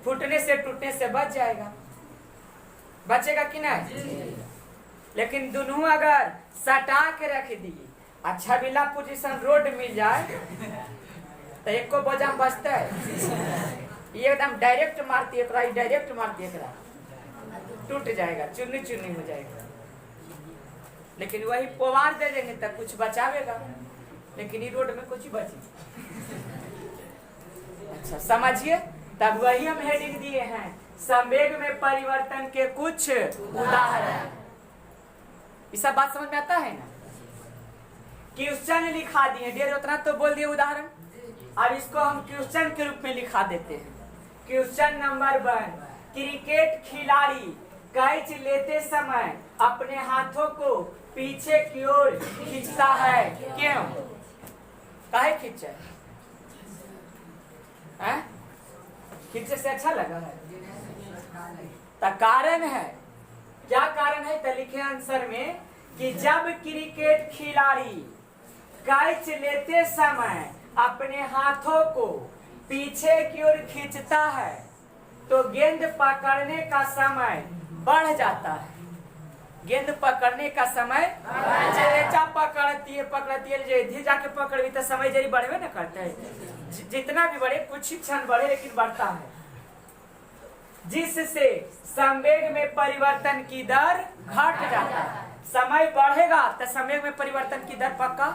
S1: फूटने से टूटने से बच जाएगा। बचेगा कि नहीं? लेकिन दोनों अगर सटा के रख दिए, अच्छा बिला पोजीशन रोड मिल जाए तो एक को बोजाम बचता है। ये एकदम डायरेक्ट मारती है, डायरेक्ट मारती है, टूट जाएगा, चुन्नी चुन्नी हो जाएगा। लेकिन वही पोवार दे देंगे तब कुछ बचावेगा, लेकिन ये रोड में कुछ बची। अच्छा समझिए, तब वही हम हेडिंग दिए हैं संवेग में परिवर्तन के कुछ उदाहरण। ये सब बात समझ में आता है ना? क्वेश्चन लिखा दिए, डेढ़ उतना तो बोल दिए उदाहरण। अब इसको हम क्वेश्चन के रूप में लिखा देते हैं। क्वेश्चन नंबर 1, क्रिकेट खिलाड़ी कैच लेते समय अपने हाथों को पीछे की ओर खींचता है, क्यों? काहे खींचे? खींचे से अच्छा लगा है? तो कारण है, क्या कारण है? तो लिखे आंसर में कि जब क्रिकेट खिलाड़ी कैच लेते समय अपने हाथों को पीछे की ओर खींचता है तो गेंद पकड़ने का समय बढ़ जाता है। गेंद पकड़ने का समय पकड़ती है, जाके पकड़ी तो समय जरी बढ़े ना करता है। जितना भी बढ़े, कुछ ही क्षण बढ़े लेकिन बढ़ता है, जिससे संवेग में परिवर्तन की दर घट जाता है। समय बढ़ेगा तो संवेग में परिवर्तन की दर पक्का,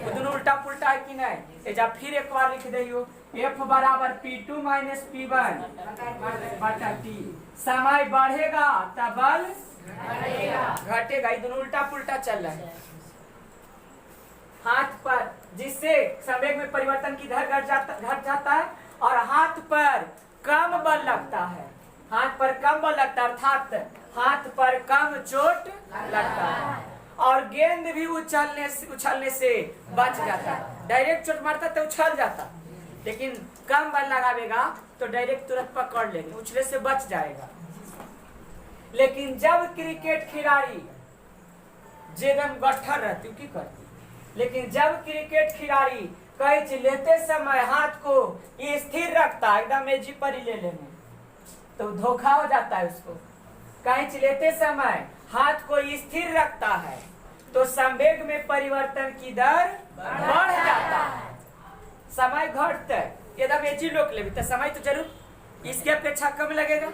S1: दोनों उल्टा पुल्टा है कि नहीं? जब फिर एक बार लिख दियो, F बराबर P2 माइनस P1 बटा T। समय बढ़ेगा तब बल घटेगा, ये दोनों उल्टा पुल्टा चल रहा है। हाथ पर, जिससे संवेग में परिवर्तन की दर घट जाता है, और हाथ पर कम बल लगता है, हाथ पर कम बल लगता है, अर्थात हाथ पर कम चोट लगता है, और गेंद भी उछलने से बच जाता है। डायरेक्ट चोट मारता तो उछल जाता, लेकिन कम बल लगावेगा तो डायरेक्ट तुरंत पकड़ लेंगे, उछले से बच जाएगा। लेकिन जब क्रिकेट खिलाड़ी जेदम गट्ठर रहती की करती, लेकिन जब क्रिकेट खिलाड़ी कैच लेते समय हाथ को स्थिर रखता है, एकदम एजी पर ही ले लेने, तो धोखा हो जाता है उसको। कैच लेते समय हाथ को स्थिर रखता है तो संवेग में परिवर्तन की दर बढ़ जाता है, समय घटता है। एकदम एजी लोग ले तो समय तो जरूर इसके अपेक्षा कम लगेगा,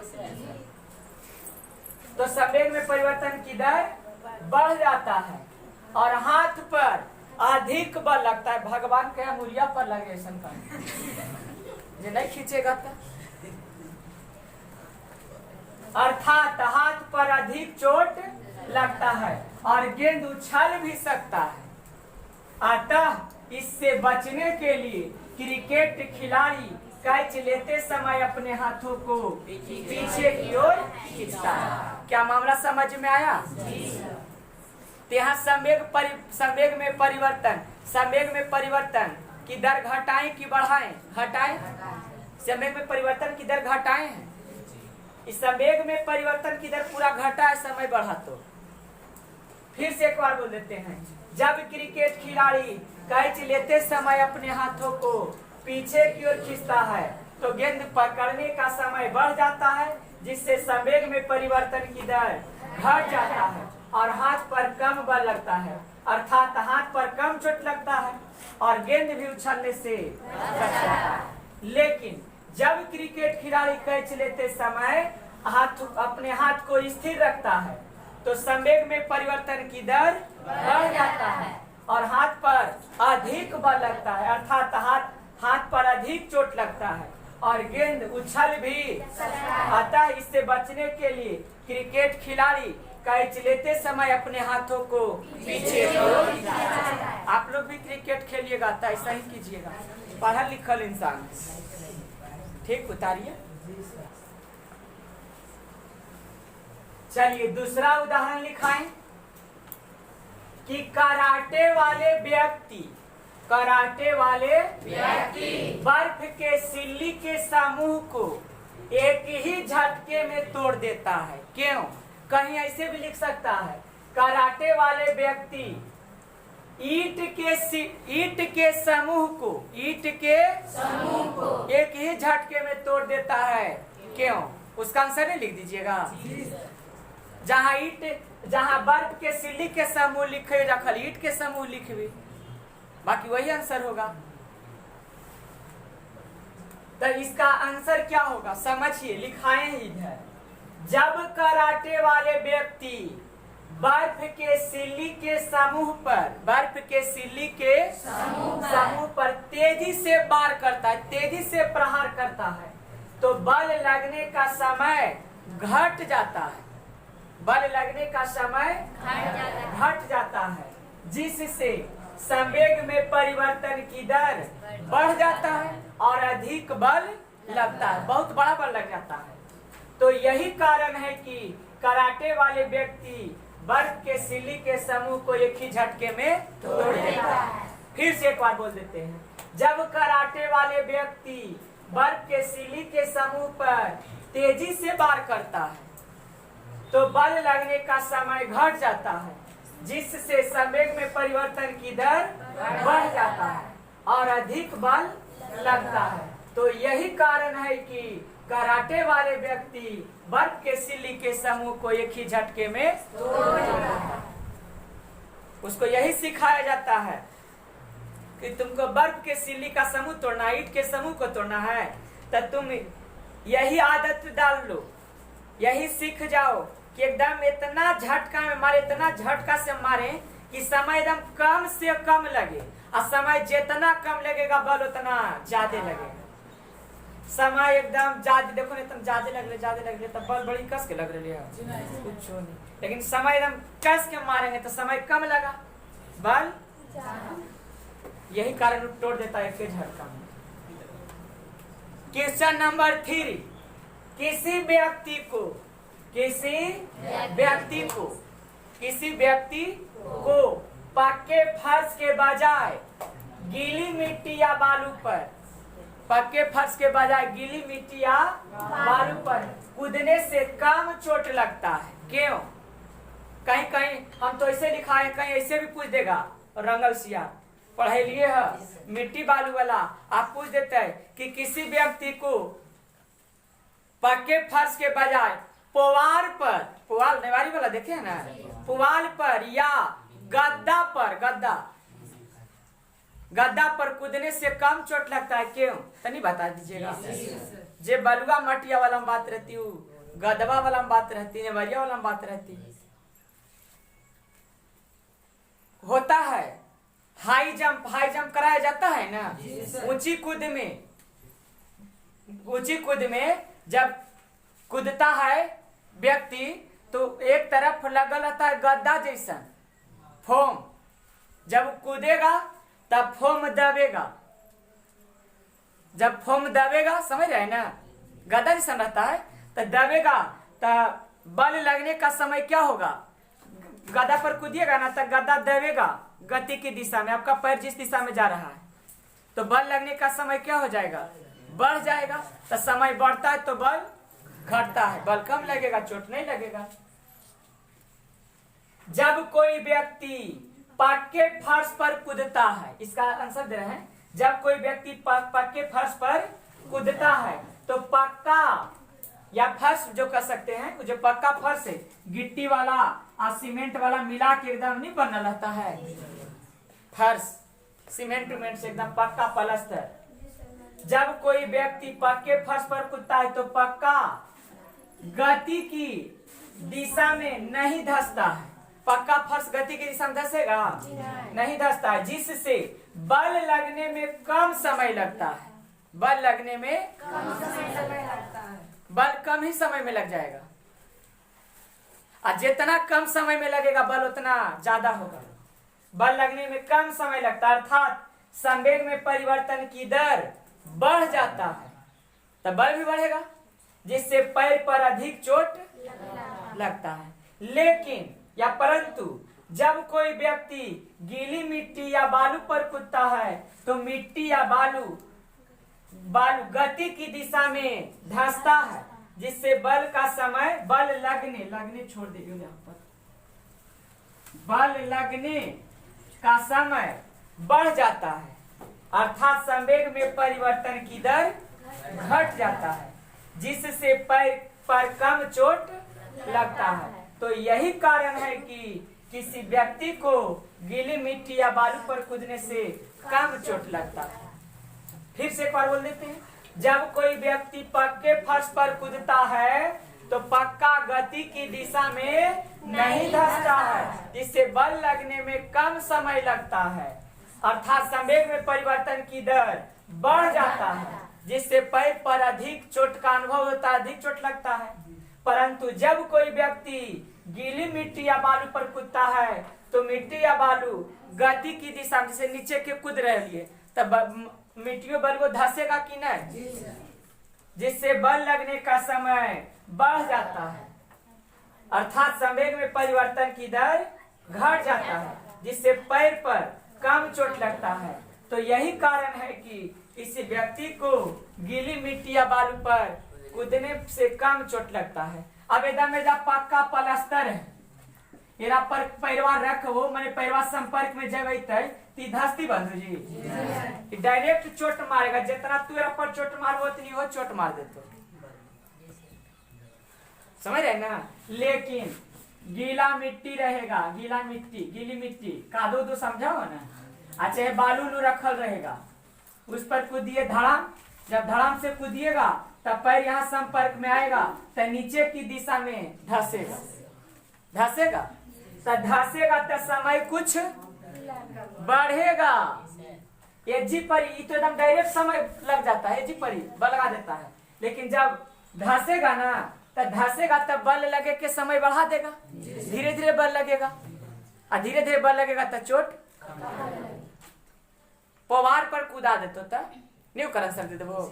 S1: तो संवेग में परिवर्तन की दर बढ़ जाता है और हाथ पर अधिक बल लगता है। भगवान के अंगुलिया पर लगे ऐसा जे नहीं खींचेगा तो, अर्थात हाथ पर अधिक चोट लगता है और गेंद उछल भी सकता है। अतः इससे बचने के लिए क्रिकेट खिलाड़ी कैच लेते समय अपने हाथों को पीछे की ओर खींचता है। क्या मामला समझ में आया? तो यहाँ संवेग में परिवर्तन की दर घटाएं कि बढ़ाएं? घटाएं। संवेग में परिवर्तन की दर घटाएं है। इस संवेग में परिवर्तन की दर पूरा घटा है, समय बढ़ा। तो फिर से एक बार बोल देते हैं। जब क्रिकेट खिलाड़ी कैच लेते समय अपने हाथों को पीछे की ओर खींचता है तो गेंद पकड़ने का समय बढ़ जाता है, जिससे संवेग में परिवर्तन की दर घट जाता है और हाथ पर कम बल लगता है, अर्थात हाथ पर कम चोट लगता है और गेंद भी उछलने से बच जाता है। लेकिन जब क्रिकेट खिलाड़ी कैच लेते समय अपने हाथ को स्थिर रखता है तो संवेग में परिवर्तन की दर बढ़ जाता है और हाथ पर अधिक बल लगता है, अर्थात हाथ पर अधिक चोट लगता है और गेंद उछल भी। अतः इससे बचने के लिए क्रिकेट खिलाड़ी कैच लेते समय अपने हाथों को पीछे। आप लोग भी क्रिकेट खेलिएगा तो ऐसा ही कीजिएगा, पढ़ा लिखल इंसान। ठीक, उतारिए। चलिए दूसरा उदाहरण लिखाएं कि कराटे वाले व्यक्ति बर्फ के सिल्ली के समूह को एक ही झटके में तोड़ देता है। क्यों? कहीं ऐसे भी लिख सकता है, कराटे वाले व्यक्ति ईंट के समूह को एक ही झटके में तोड़ देता है। क्यों? उसका आंसर नहीं लिख दीजिएगा। जहाँ बर्फ के सिल्ली के समूह लिखे रखल, ईंट के समूह लिखबी, बाकी वही आंसर होगा। तो इसका आंसर क्या होगा समझिए, लिखाएं ही है। जब कराटे वाले व्यक्ति बर्फ के सिल्ली के समूह पर तेजी से वार करता है, तेजी से प्रहार करता है, तो बल लगने का समय घट जाता है। बल लगने का समय घट जाता है, जिससे संवेग में परिवर्तन की दर बढ़ जाता है और अधिक बल लगता है, बहुत बड़ा बल लग जाता है। तो यही कारण है कि कराटे वाले व्यक्ति बर्फ के सिल्ली के समूह को एक ही झटके में तोड़ देता है। फिर से एक बार बोल देते हैं। जब कराटे वाले व्यक्ति बर्फ के सिल्ली के समूह पर तेजी से वार करता है तो बल लगने का समय घट जाता है, जिससे संवेग में परिवर्तन की दर बढ़ जाता है और अधिक बल लगता है। तो यही कारण है कि कराटे वाले व्यक्ति बर्फ के सिल्ली के समूह को एक ही झटके में तोड़ देता है। उसको यही सिखाया जाता है कि तुमको बर्फ के सिल्ली का समूह तोड़ना, ईंट के समूह को तोड़ना है, तो तुम यही आदत डाल लो, यही सीख जाओ कि एकदम इतना झटका में मारे, इतना झटका से मारे कि समय एकदम कम से कम लगे, और समय जितना कम लगेगा बल उतना ज्यादा लगेगा। समय एकदम ज्यादा देखो ना, एकदम ज्यादा लगले तब बल बड़ी कस के लग रही है, कुछ नहीं। लेकिन समय एकदम कस के मारेंगे तो समय कम लगा, बल यही कारण तोड़ देता है एक झटका में। क्वेश्चन नंबर 3, किसी व्यक्ति को पक्के फर्श के बजाय गीली मिट्टी या बालू पर कूदने से कम चोट लगता है। क्यों? कहीं हम तो ऐसे लिखा है, कहीं ऐसे भी पूछ देगा रंगल सिया पढ़े लिए है मिट्टी बालू वाला, आप पूछ देते हैं कि किसी व्यक्ति को पक्के फर्श के बजाय पुआल नेवारी वाला देखे है ना, पुआल पर या गद्दा पर कूदने से कम चोट लगता है। क्यों? तनी बता दीजिएगा। जे बलुआ मटिया वाला में बात रहती, गदवा वाला में बात रहती, नेवरिया वाला में बात रहती। होता है हाई जंप कराया जाता है ना, ऊंची कूद में जब कूदता है व्यक्ति तो एक तरफ लगल रहता है गद्दा जैसा फोम, जब कूदेगा तब फोम दबेगा, जब फोम दबेगा समझ रहे हैं ना, गद्दा जैसा रहता है तो दबेगा, तो बल लगने का समय क्या होगा, गद्दा पर कूदिएगा ना तो गद्दा दबेगा गति की दिशा में, आपका पैर जिस दिशा में जा रहा है तो बल लगने का समय क्या हो जाएगा, बढ़ जाएगा। तो समय बढ़ता है तो बल घटता है, बल कम लगेगा, चोट नहीं लगेगा। जब कोई व्यक्ति पक्के फर्श पर कूदता है, इसका आंसर दे रहे हैं, जब कोई व्यक्ति पक्के फर्श पर कूदता है तो पक्का या फर्श जो कह सकते हैं, जो पक्का फर्श है गिट्टी वाला और सीमेंट वाला मिला के एकदम नहीं बना रहता है, फर्श सीमेंट से एकदम पक्का पलस्तर। जब कोई व्यक्ति पक्के फर्श पर कूदता है तो पक्का गति की दिशा में नहीं धंसता है, पक्का फर्श गति की दिशा में धंसेगा नहीं धंसता है, जिससे बल लगने में कम समय लगता है, बल लगने में बल कम ही समय में लग जाएगा, और जितना कम समय में लगेगा बल उतना ज्यादा होगा। बल लगने में कम समय लगता है अर्थात संवेग में परिवर्तन की दर बढ़ जाता है, तो बल भी बढ़ेगा जिससे पैर पर अधिक चोट लगता है। लेकिन या परंतु जब कोई व्यक्ति गीली मिट्टी या बालू पर कूदता है तो मिट्टी या बालू गति की दिशा में धंसता है, जिससे बल का समय बल लगने छोड़ देंगे यहाँ पर, बल लगने का समय बढ़ जाता है अर्थात संवेग में परिवर्तन की दर घट जाता है, जिससे पैर पर कम चोट लगता है। तो यही कारण है कि किसी व्यक्ति को गीली मिट्टी या बालू पर कूदने से कम चोट लगता है। फिर से एक बार बोल देते हैं, जब कोई व्यक्ति पक्के फर्श पर कूदता है तो पक्का गति की दिशा में नहीं धंसता है, जिससे बल लगने में कम समय लगता है अर्थात संवेग में परिवर्तन की दर बढ़ जाता है, जिससे पैर पर अधिक चोट का अनुभव होता है, अधिक चोट लगता है। परंतु जब कोई व्यक्ति गीली मिट्टी या बालू पर कूदता है तो मिट्टी या बालू गति की दिशा में जैसे नीचे के कूद रही है तब मिट्टी बल को धंसेगा कि नहीं, जिससे बल लगने का समय बढ़ जाता है अर्थात संवेग में परिवर्तन की दर घट जाता है, जिससे पैर पर कम चोट लगता है। तो यही कारण है कि किसी व्यक्ति को गीली मिट्टी या बालू पर कूदने से कम चोट लगता है। अब एकदम पक्का प्लास्टर है, एरा पर पैरवा रख वो मैंने पैरवा संपर्क में जब ती धस्ती बंधु जी डायरेक्ट चोट मारेगा, जितना तू एरा पर चोट मारबो उतनी वो चोट मार देतो, समझ रहे ना। लेकिन गीला मिट्टी रहेगा, गीली मिट्टी कादो दो समझाओ ना, अच्छा बालू लू रखल रहेगा, उस पर कूदिए धड़ाम, जब धड़ाम से कूदिएगा तब पैर यहाँ संपर्क में आएगा तो नीचे की दिशा में धंसेगा तो समय कुछ बढ़ेगा, एजी पर तो एकदम डायरेक्ट समय लग जाता है, एजी पर बल लगा देता है। लेकिन जब धंसेगा ना तो धंसेगा तब बल लगे के समय बढ़ा देगा, धीरे धीरे बल लगेगा और धीरे धीरे बल लगेगा तो चोट पवार पर कूदा देते तो नहीं कर सकते थे वो।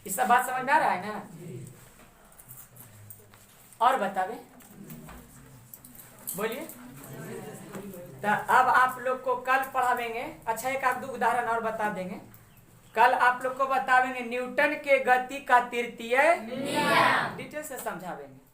S1: इस सब बात समझ में आ रहा है ना। और बतावे बोलिए। तो अब आप लोग को कल पढ़ावेंगे, अच्छा एक आध दो उदाहरण और बता देंगे। कल आप लोग को बतावेंगे न्यूटन के गति का तृतीय नियम, डिटेल से समझावेंगे।